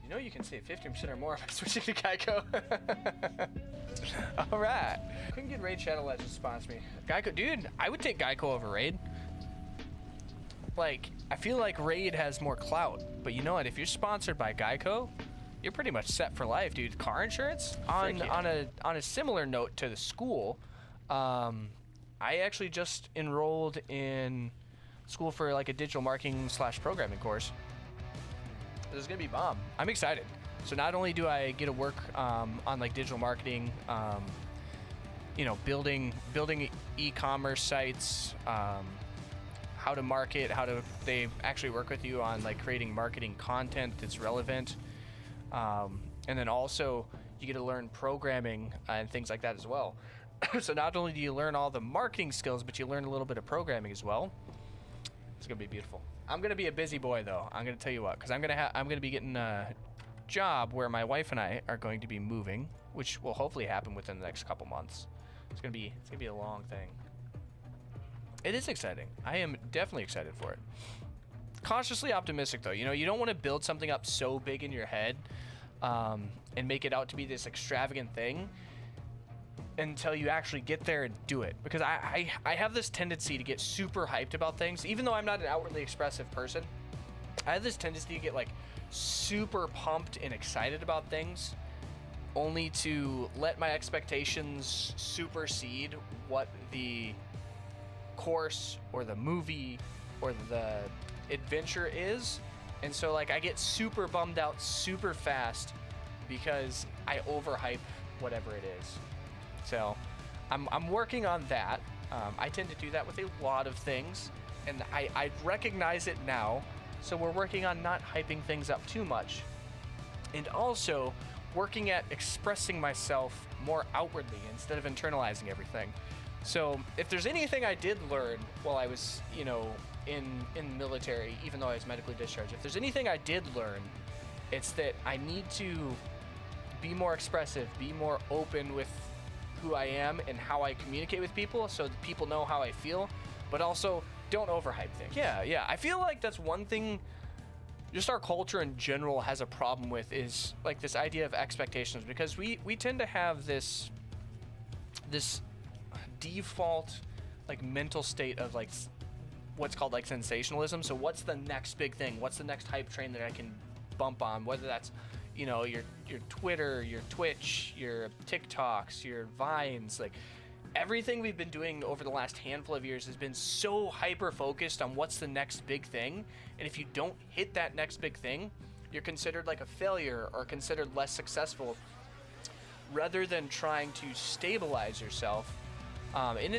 You know you can save 15% or more by switching to Geico. All right. Couldn't get Raid Shadow Legends to sponsor me. Geico, dude, I would take Geico over Raid. Like, I feel like Raid has more clout, but you know what? If you're sponsored by Geico, you're pretty much set for life, dude. Car insurance? On a similar note to the school, I actually just enrolled in school for like a digital marketing / programming course. This is gonna be bomb. I'm excited. So not only do I get to work on like digital marketing, you know, building e-commerce sites, how to market, they actually work with you on like creating marketing content that's relevant, and then also you get to learn programming and things like that as well. So not only do you learn all the marketing skills, but you learn a little bit of programming as well. It's gonna be beautiful. I'm gonna be a busy boy though. I'm gonna tell you what, because I'm gonna be getting a job where my wife and I are going to be moving, which will hopefully happen within the next couple months. It's gonna be a long thing. It is exciting. I am definitely excited for it. Cautiously optimistic though. You know, you don't want to build something up so big in your head and make it out to be this extravagant thing until you actually get there and do it. Because I have this tendency to get super hyped about things, even though I'm not an outwardly expressive person. I have this tendency to get like super pumped and excited about things, only to let my expectations supersede what the course or the movie or the adventure is. And so like I get super bummed out super fast because I overhype whatever it is. So I'm working on that. I tend to do that with a lot of things, and I recognize it now. So we're working on not hyping things up too much, and also working at expressing myself more outwardly instead of internalizing everything. So if there's anything I did learn while I was, you know, in the military, even though I was medically discharged, if there's anything I did learn, it's that I need to be more expressive, be more open with who I am and how I communicate with people, so that people know how I feel, but also don't overhype things. Yeah, I feel like that's one thing just our culture in general has a problem with, is like this idea of expectations, because we tend to have this default like mental state of like what's called like sensationalism. So what's the next big thing? What's the next hype train that I can bump on? Whether that's, you know, your Twitter, your Twitch, your TikToks, your Vines, like everything we've been doing over the last handful of years has been so hyper focused on what's the next big thing. And if you don't hit that next big thing, you're considered like a failure or considered less successful, rather than trying to stabilize yourself. And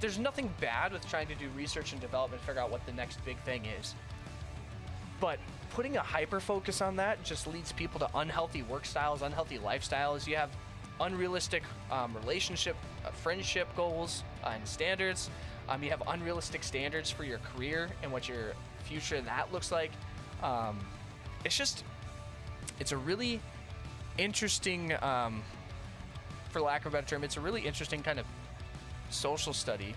there's nothing bad with trying to do research and development, figure out what the next big thing is. But putting a hyper focus on that just leads people to unhealthy work styles, unhealthy lifestyles. You have unrealistic relationship, friendship goals and standards. You have unrealistic standards for your career and what your future in that looks like. It's a really interesting, for lack of a better term, it's a really interesting kind of social study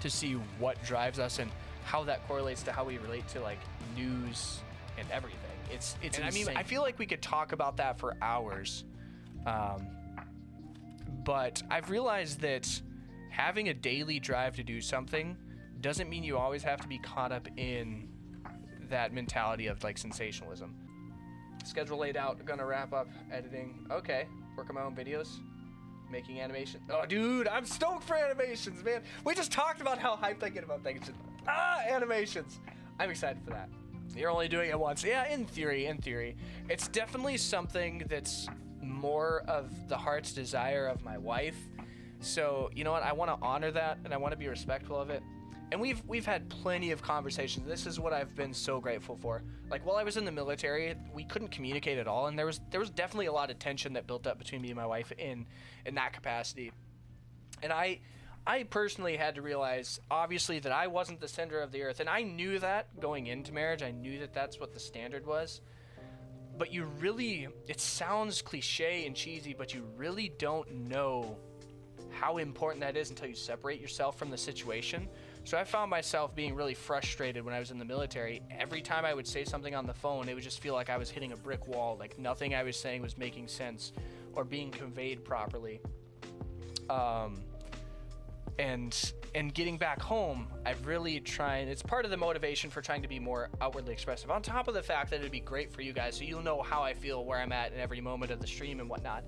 to see what drives us and how that correlates to how we relate to like news and everything. It's and insane. I mean, I feel like we could talk about that for hours, but I've realized that having a daily drive to do something doesn't mean you always have to be caught up in that mentality of like sensationalism. Schedule laid out, gonna wrap up editing. Okay, work on my own videos, making animation. Oh dude, I'm stoked for animations, man. We just talked about how hyped I get about things. Animations. I'm excited for that. You're only doing it once. Yeah, in theory. It's definitely something that's more of the heart's desire of my wife. So, you know what? I want to honor that, and I want to be respectful of it. And we've had plenty of conversations. This is what I've been so grateful for. Like, while I was in the military, we couldn't communicate at all, and there was definitely a lot of tension that built up between me and my wife in that capacity. And I personally had to realize, obviously, that I wasn't the center of the earth, and I knew that going into marriage. I knew that that's what the standard was. But you really, it sounds cliche and cheesy, but you really don't know how important that is until you separate yourself from the situation. So I found myself being really frustrated when I was in the military. Every time I would say something on the phone, it would just feel like I was hitting a brick wall. Like nothing I was saying was making sense or being conveyed properly. And getting back home, I've really tried, it's part of the motivation for trying to be more outwardly expressive, on top of the fact that it'd be great for you guys, so you'll know how I feel, where I'm at in every moment of the stream and whatnot.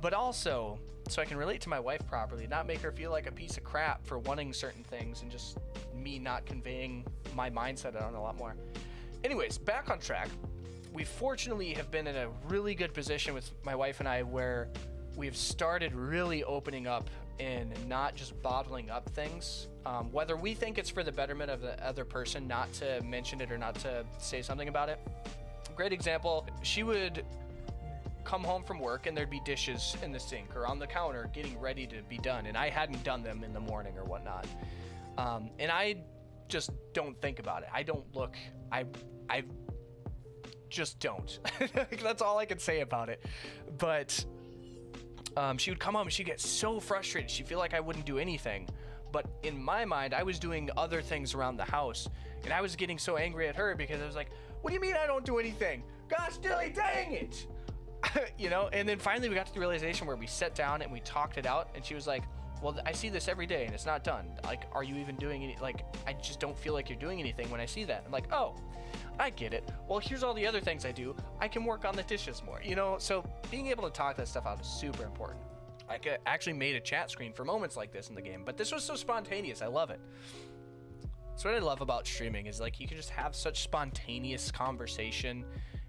But also, so I can relate to my wife properly, not make her feel like a piece of crap for wanting certain things and just me not conveying my mindset on a lot more. Anyways, back on track. We fortunately have been in a really good position with my wife and I where we've started really opening up and not just bottling up things. Whether we think it's for the betterment of the other person not to mention it or not to say something about it. Great example, she would come home from work and there'd be dishes in the sink or on the counter getting ready to be done, and I hadn't done them in the morning or whatnot. And I just don't think about it. I don't look, I just don't. That's all I can say about it. But she would come home and she'd get so frustrated. She'd feel like I wouldn't do anything. But in my mind, I was doing other things around the house. And I was getting so angry at her because I was like, what do you mean I don't do anything? Gosh, Dilly, dang it! You know, and then finally we got to the realization where we sat down and we talked it out. And she was like, well, I see this every day and it's not done. Like, are you even doing any, like, I just don't feel like you're doing anything when I see that. I'm like, oh, I get it. Well, here's all the other things I do. I can work on the dishes more, you know? So being able to talk that stuff out is super important. I actually made a chat screen for moments like this in the game, but this was so spontaneous. I love it. That's what I love about streaming is like you can just have such spontaneous conversation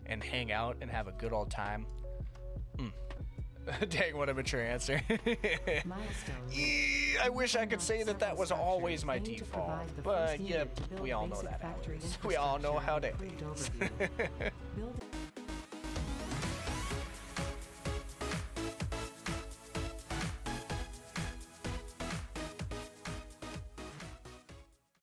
and hang out and have a good old time. Dang, what a mature answer. I wish I could say that that was always my default, but yeah, we all know that. We all know how that is.